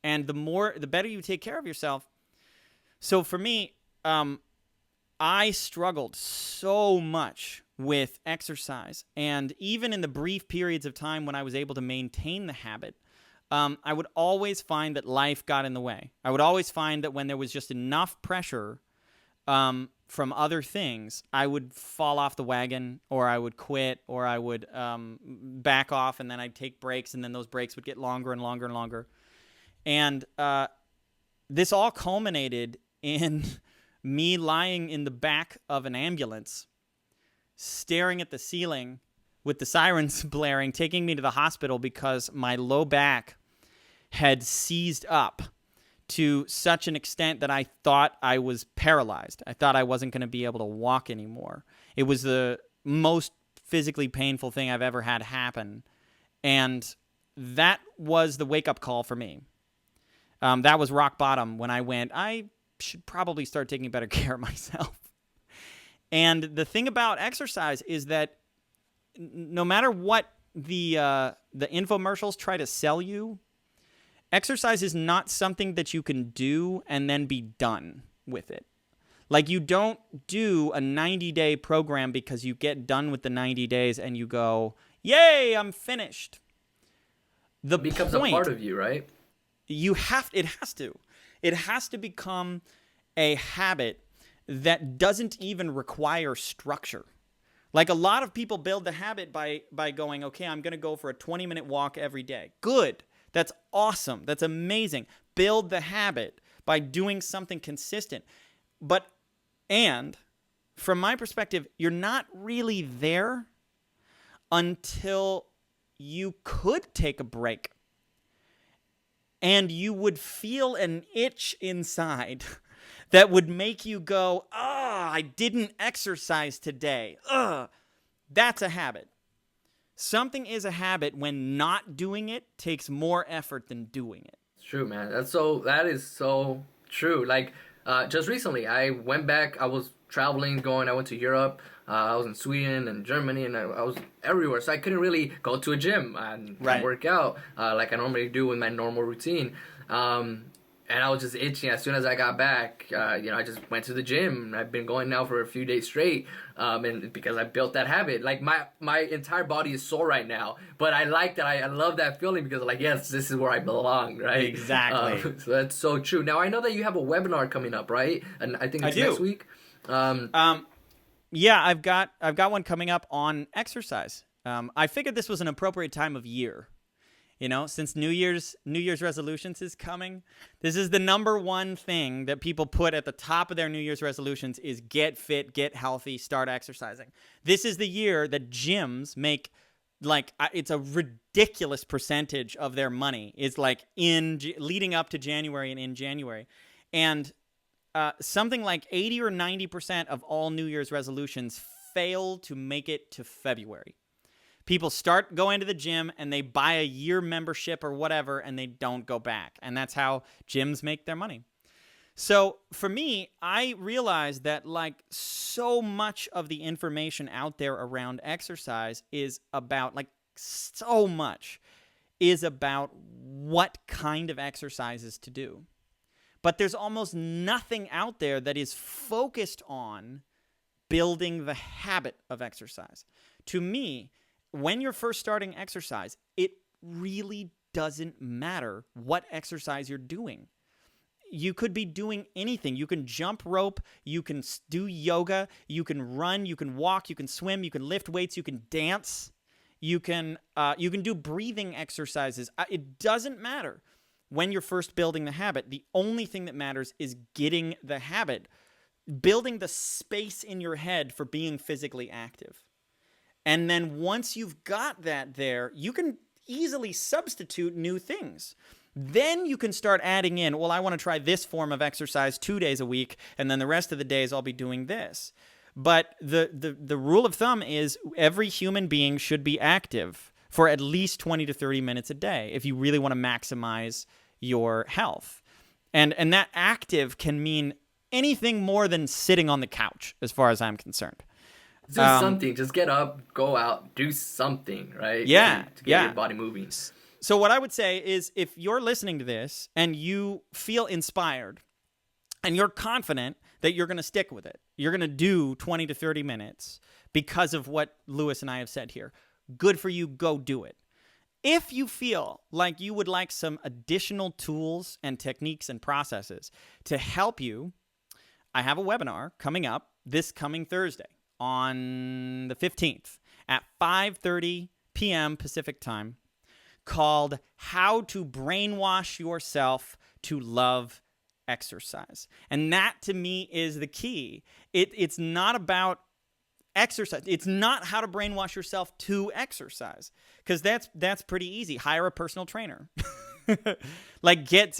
[SPEAKER 2] and the better you take care of yourself. So for me, I struggled so much with exercise, and even in the brief periods of time when I was able to maintain the habit, I would always find that life got in the way. I would always find that when there was just enough pressure from other things, I would fall off the wagon, or I would quit, or I would back off, and then I'd take breaks, and then those breaks would get longer and longer and longer. And this all culminated in me lying in the back of an ambulance, staring at the ceiling with the sirens blaring, taking me to the hospital because my low back had seized up to such an extent that I thought I was paralyzed. I thought I wasn't going to be able to walk anymore. It was the most physically painful thing I've ever had happen. And that was the wake-up call for me. That was rock bottom when I went, I should probably start taking better care of myself. And the thing about exercise is that no matter what the infomercials try to sell you, exercise is not something that you can do and then be done with it. Like, you don't do a 90-day program because you get done with the 90 days and you go, yay, I'm finished.
[SPEAKER 1] It becomes a part of you, right?
[SPEAKER 2] It has to become a habit that doesn't even require structure. Like, a lot of people build the habit by going, okay, I'm going to go for a 20-minute walk every day. Good. That's awesome. That's amazing. Build the habit by doing something consistent. And from my perspective, you're not really there until you could take a break. And you would feel an itch inside that would make you go, I didn't exercise today. That's a habit. Something is a habit when not doing it takes more effort than doing it.
[SPEAKER 1] It's true, man. That is so true. Like, just recently, I went back. I was traveling, I went to Europe. I was in Sweden and Germany, and I was everywhere. So I couldn't really go to a gym and work out like I normally do with my normal routine. And I was just itching. As soon as I got back, I just went to the gym. I've been going now for a few days straight, and because I built that habit. Like, my entire body is sore right now, but I like that. I love that feeling because, like, yes, this is where I belong, right?
[SPEAKER 2] Exactly.
[SPEAKER 1] So that's so true. Now, I know that you have a webinar coming up, right? And I think it's next week.
[SPEAKER 2] Yeah, I've got one coming up on exercise. I figured this was an appropriate time of year. Since New Year's resolutions is coming, this is the number one thing that people put at the top of their New Year's resolutions is get fit, get healthy, start exercising. This is the year that gyms make, like, it's a ridiculous percentage of their money is like leading up to January and in January. And something like 80 or 90% of all New Year's resolutions fail to make it to February. People start going to the gym and they buy a year membership or whatever and they don't go back. And that's how gyms make their money. So for me, I realized that, like, so much of the information out there around exercise is about, like, so much is about what kind of exercises to do. But there's almost nothing out there that is focused on building the habit of exercise. To me, when you're first starting exercise, it really doesn't matter what exercise you're doing. You could be doing anything. You can jump rope, you can do yoga, you can run, you can walk, you can swim, you can lift weights, you can dance, you can do breathing exercises. It doesn't matter when you're first building the habit. The only thing that matters is getting the habit, building the space in your head for being physically active. And then once you've got that there, you can easily substitute new things. Then you can start adding in, well, I want to try this form of exercise 2 days a week, and then the rest of the days I'll be doing this. But the rule of thumb is every human being should be active for at least 20 to 30 minutes a day if you really want to maximize your health. And that active can mean anything more than sitting on the couch, as far as I'm concerned.
[SPEAKER 1] Do something. Just get up, go out, do something, right?
[SPEAKER 2] Yeah,
[SPEAKER 1] to get your body moving.
[SPEAKER 2] So what I would say is if you're listening to this and you feel inspired and you're confident that you're going to stick with it, you're going to do 20 to 30 minutes because of what Lewis and I have said here, good for you, go do it. If you feel like you would like some additional tools and techniques and processes to help you, I have a webinar coming up this coming Thursday on the 15th at 5:30 p.m. Pacific time called How to Brainwash Yourself to Love Exercise. And that, to me, is the key. It's not about exercise. It's not how to brainwash yourself to exercise, because that's pretty easy. Hire a personal trainer. Like get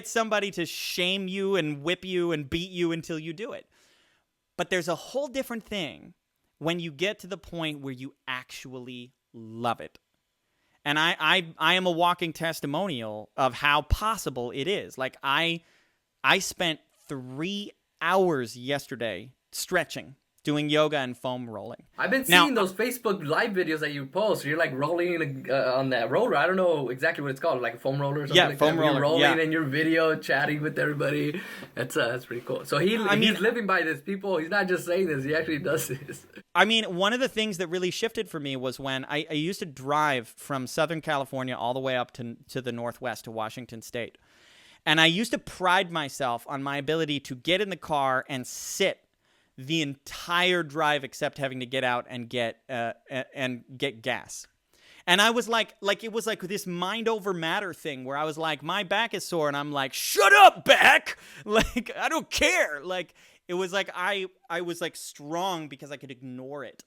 [SPEAKER 2] somebody to shame you and whip you and beat you until you do it. But there's a whole different thing when you get to the point where you actually love it. And I am a walking testimonial of how possible it is. Like I spent 3 hours yesterday stretching, doing yoga and foam rolling.
[SPEAKER 1] I've been seeing those Facebook live videos that you post. You're like rolling on that roller. I don't know exactly what it's called, like a foam roller or something.
[SPEAKER 2] Yeah,
[SPEAKER 1] like
[SPEAKER 2] foam
[SPEAKER 1] that.
[SPEAKER 2] roller.
[SPEAKER 1] You're rolling
[SPEAKER 2] yeah.
[SPEAKER 1] in your video, chatting with everybody. That's pretty cool. So he's living by this. People, he's not just saying this. He actually does this.
[SPEAKER 2] I mean, one of the things that really shifted for me was when I used to drive from Southern California all the way up to the Northwest, to Washington State. And I used to pride myself on my ability to get in the car and sit the entire drive, except having to get out and get gas. And I was like it was like this mind over matter thing where I was like, my back is sore, and I'm like, shut up, back! Like, I don't care. Like, it was like I was like strong because I could ignore it.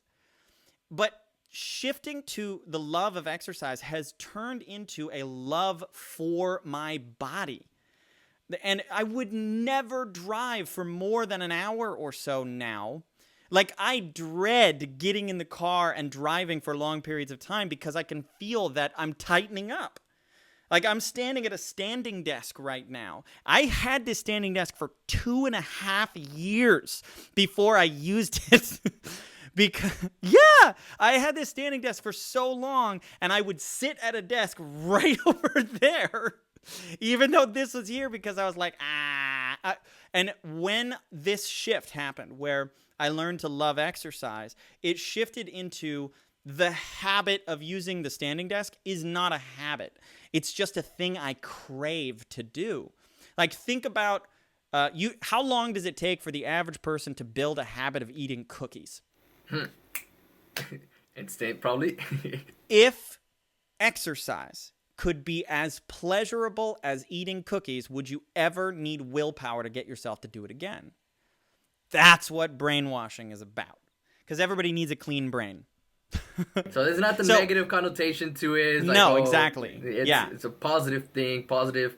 [SPEAKER 2] But shifting to the love of exercise has turned into a love for my body. And I would never drive for more than an hour or so now. Like, I dread getting in the car and driving for long periods of time because I can feel that I'm tightening up. Like, I'm standing at a standing desk right now. I had this standing desk for 2.5 years before I used it. I had this standing desk for so long, and I would sit at a desk right over there. Even though this was here, because I was like, and when this shift happened, where I learned to love exercise, it shifted into the habit of using the standing desk is not a habit. It's just a thing I crave to do. Like, think about how long does it take for the average person to build a habit of eating cookies?
[SPEAKER 1] Instant, probably.
[SPEAKER 2] If exercise could be as pleasurable as eating cookies, would you ever need willpower to get yourself to do it again? That's what brainwashing is about. Because everybody needs a clean brain.
[SPEAKER 1] So there's not the negative connotation to it. It's like,
[SPEAKER 2] no, exactly.
[SPEAKER 1] It's a positive thing, positive,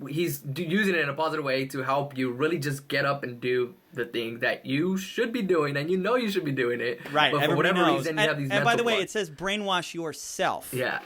[SPEAKER 1] he's using it in a positive way to help you really just get up and do the thing that you should be doing, and you know you should be doing it.
[SPEAKER 2] Right.
[SPEAKER 1] But for whatever reason, you have these
[SPEAKER 2] and by the way,
[SPEAKER 1] blocks.
[SPEAKER 2] it says brainwash yourself.
[SPEAKER 1] Yeah.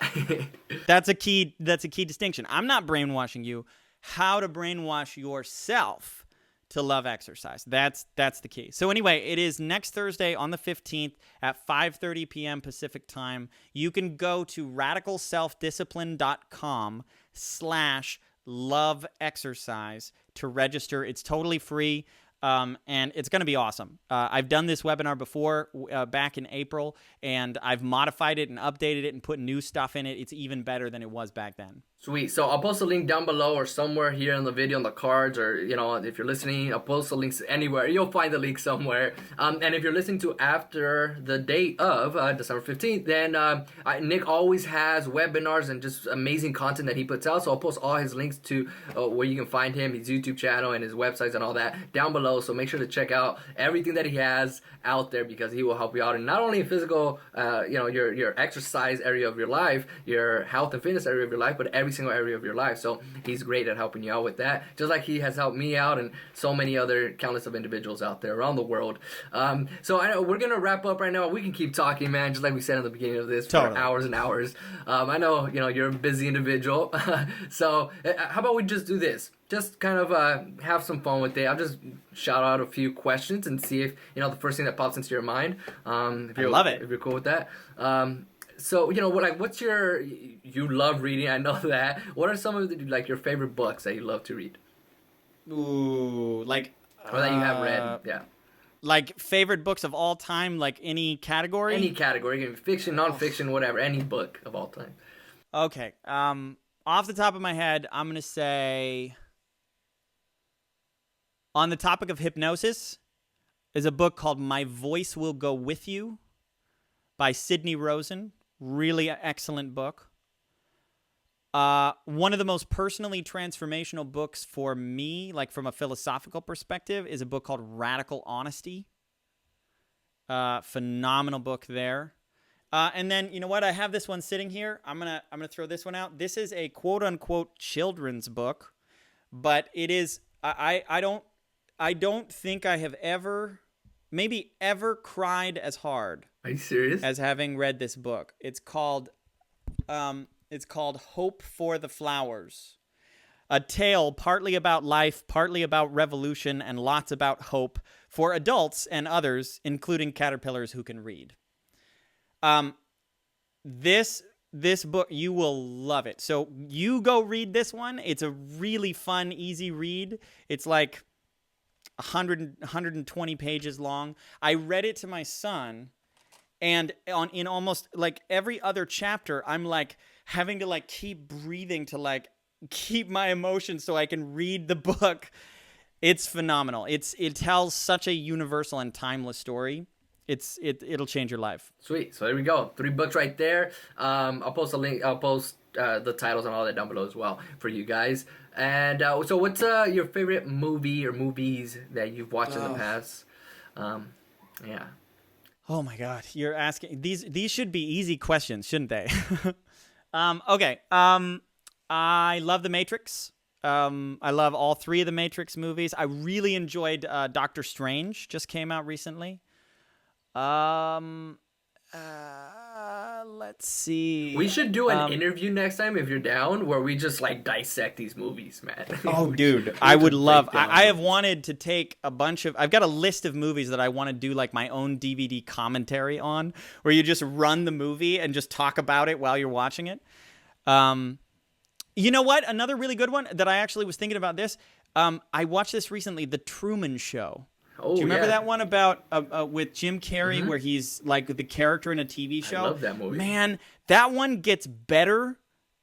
[SPEAKER 2] That's a key distinction. I'm not brainwashing you. How to brainwash yourself to love exercise. That's the key. So anyway, it is next Thursday on the 15th at 5:30 p.m. Pacific time. You can go to radicalselfdiscipline.com/love exercise to register. It's totally free. And it's going to be awesome. I've done this webinar before back in April, and I've modified it and updated it and put new stuff in it. It's even better than it was back then.
[SPEAKER 1] Sweet. So I'll post a link down below or somewhere here in the video, on the cards, or if you're listening, I'll post the links anywhere. You'll find the link somewhere. And if you're listening to after the date of December 15th, then Nick always has webinars and just amazing content that he puts out. So I'll post all his links to where you can find him, his YouTube channel, and his websites and all that down below. So make sure to check out everything that he has out there, because he will help you out in not only physical, your exercise area of your life, your health and fitness area of your life, but every single area of your life. So he's great at helping you out with that, just like he has helped me out and so many other countless of individuals out there around the world. So I know we're gonna wrap up right now. We can keep talking, man, just like we said in the beginning of this, for hours and hours. I know you're a busy individual. So how about we just do this? Just kind of have some fun with it. I'll just shout out a few questions and see if the first thing that pops into your mind.
[SPEAKER 2] I love it.
[SPEAKER 1] If you're cool with that. So what's you love reading? I know that. What are some of your favorite books that you love to read?
[SPEAKER 2] Ooh,
[SPEAKER 1] or that you have read? Yeah.
[SPEAKER 2] Like favorite books of all time, like any category?
[SPEAKER 1] Any category, fiction, nonfiction, whatever, any book of all time.
[SPEAKER 2] Okay. Off the top of my head, I'm gonna say, on the topic of hypnosis, is a book called My Voice Will Go With You by Sidney Rosen. Really excellent book. One of the most personally transformational books for me, like from a philosophical perspective, is a book called Radical Honesty. Phenomenal book there. And then, you know what? I have this one sitting here. I'm gonna throw this one out. This is a quote unquote children's book, but it is. I don't think I have ever cried as hard.
[SPEAKER 1] Are you serious?
[SPEAKER 2] As having read this book. It's called Hope for the Flowers. A tale partly about life, partly about revolution, and lots about hope for adults and others, including caterpillars who can read. This book, you will love it. So you go read this one. It's a really fun, easy read. It's like 120 pages long. I read it to my son, and in almost like every other chapter, I'm like having to like keep breathing to like keep my emotions so I can read the book. It's phenomenal. It tells such a universal and timeless story. It'll change your life.
[SPEAKER 1] Sweet. So there we go. 3 books right there. I'll post a link. I'll post the titles and all that down below as well for you guys. And so what's your favorite movie or movies that you've watched in the past? Yeah.
[SPEAKER 2] Oh my God. You're asking these should be easy questions, shouldn't they? Okay. I love The Matrix. I love all 3 of the Matrix movies. I really enjoyed Doctor Strange, just came out recently. Let's see.
[SPEAKER 1] We should do an interview next time if you're down, where we just like dissect these movies, man.
[SPEAKER 2] Oh, dude, I would love. I have wanted to take a bunch of. I've got a list of movies that I want to do like my own DVD commentary on, where you just run the movie and just talk about it while you're watching it. You know what? Another really good one that I actually was thinking about this. I watched this recently, The Truman Show.
[SPEAKER 1] Oh,
[SPEAKER 2] do you remember that one about with Jim Carrey, where he's like the character in a TV show?
[SPEAKER 1] I love that movie.
[SPEAKER 2] Man, that one gets better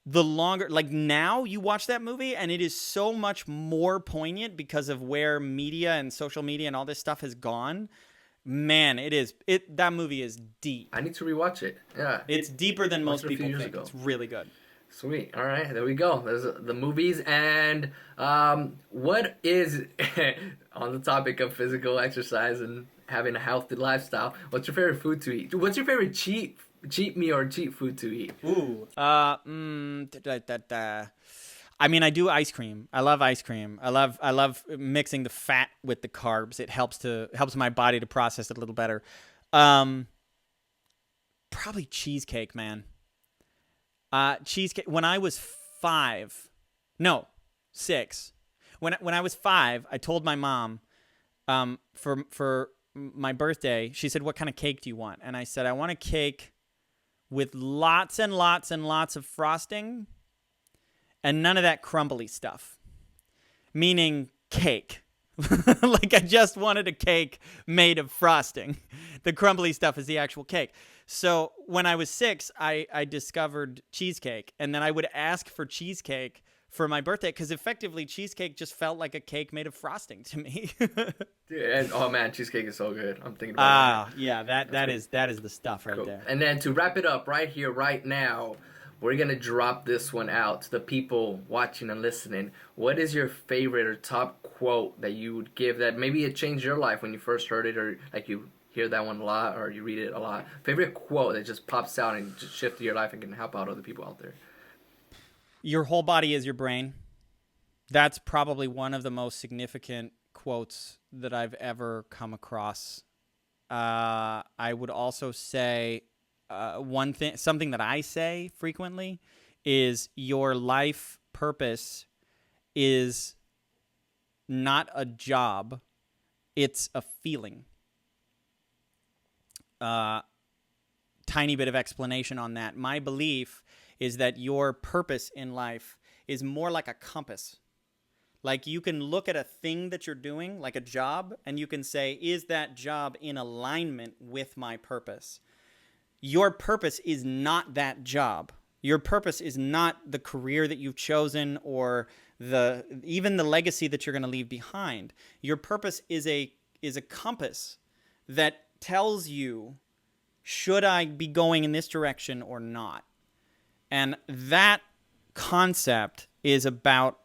[SPEAKER 2] the longer. Like now, you watch that movie, and it is so much more poignant because of where media and social media and all this stuff has gone. Man, that movie is deep.
[SPEAKER 1] I need to rewatch it. Yeah,
[SPEAKER 2] it's deeper than most people think. It's really good.
[SPEAKER 1] Sweet. All right, there we go. There's the movies. And what is, on the topic of physical exercise and having a healthy lifestyle, what's your favorite food to eat? What's your favorite cheat meal or cheat food to eat?
[SPEAKER 2] Ooh. I mean, I do ice cream. I love ice cream. I love mixing the fat with the carbs. It helps my body to process it a little better. Probably cheesecake, man. Cheesecake. When I was 6. When I was 5, I told my mom, for my birthday, she said, "What kind of cake do you want?" And I said, "I want a cake with lots and lots and lots of frosting, and none of that crumbly stuff." Meaning cake. Like I just wanted a cake made of frosting. The crumbly stuff is the actual cake. So when I was 6, I discovered cheesecake, and then I would ask for cheesecake for my birthday because effectively cheesecake just felt like a cake made of frosting to me.
[SPEAKER 1] Dude, and, oh man, cheesecake is so good. I'm thinking about it.
[SPEAKER 2] Yeah, that is the stuff right
[SPEAKER 1] Cool.
[SPEAKER 2] there.
[SPEAKER 1] And then to wrap it up right here, right now, we're going to drop this one out to the people watching and listening. What is your favorite or top quote that you would give that maybe it changed your life when you first heard it, or like you hear that one a lot or you read it a lot? Favorite quote that just pops out and just shifted your life and can help out other people out there?
[SPEAKER 2] Your whole body is your brain. That's probably one of the most significant quotes that I've ever come across. I would also say something that I say frequently is your life purpose is not a job, it's a feeling. Tiny bit of explanation on that. My belief is that your purpose in life is more like a compass. Like you can look at a thing that you're doing, like a job, and you can say, is that job in alignment with my purpose? Your purpose is not that job. Your purpose is not the career that you've chosen or even the legacy that you're going to leave behind. Your purpose is a compass that tells you, should I be going in this direction or not? And that concept is about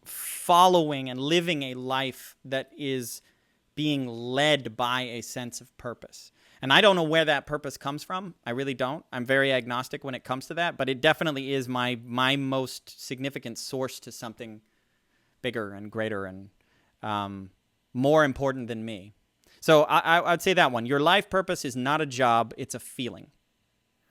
[SPEAKER 2] following and living a life that is being led by a sense of purpose. And I don't know where that purpose comes from. I really don't. I'm very agnostic when it comes to that, but it definitely is my most significant source to something bigger and greater and more important than me. So I'd say that one. Your life purpose is not a job, it's a feeling.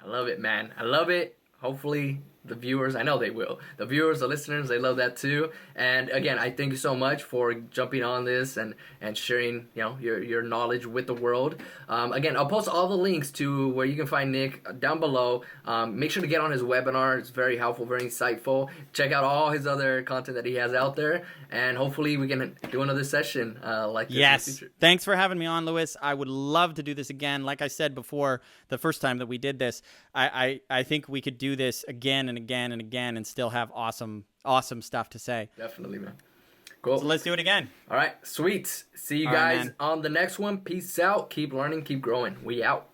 [SPEAKER 1] I love it, man. I love it. Hopefully the viewers, I know they will. The viewers, the listeners, they love that too. And again, I thank you so much for jumping on this and sharing, your knowledge with the world. Again, I'll post all the links to where you can find Nick down below. Make sure to get on his webinar. It's very helpful, very insightful. Check out all his other content that he has out there. And hopefully we can do another session like this in the future.
[SPEAKER 2] Thanks for having me on, Lewis. I would love to do this again. Like I said before, the first time that we did this, I think we could do this again and again and again and still have awesome stuff to say.
[SPEAKER 1] Definitely, man. Cool.
[SPEAKER 2] So let's do it again.
[SPEAKER 1] All right, sweet. See you guys on the next one. Peace out. Keep learning, keep growing. We out.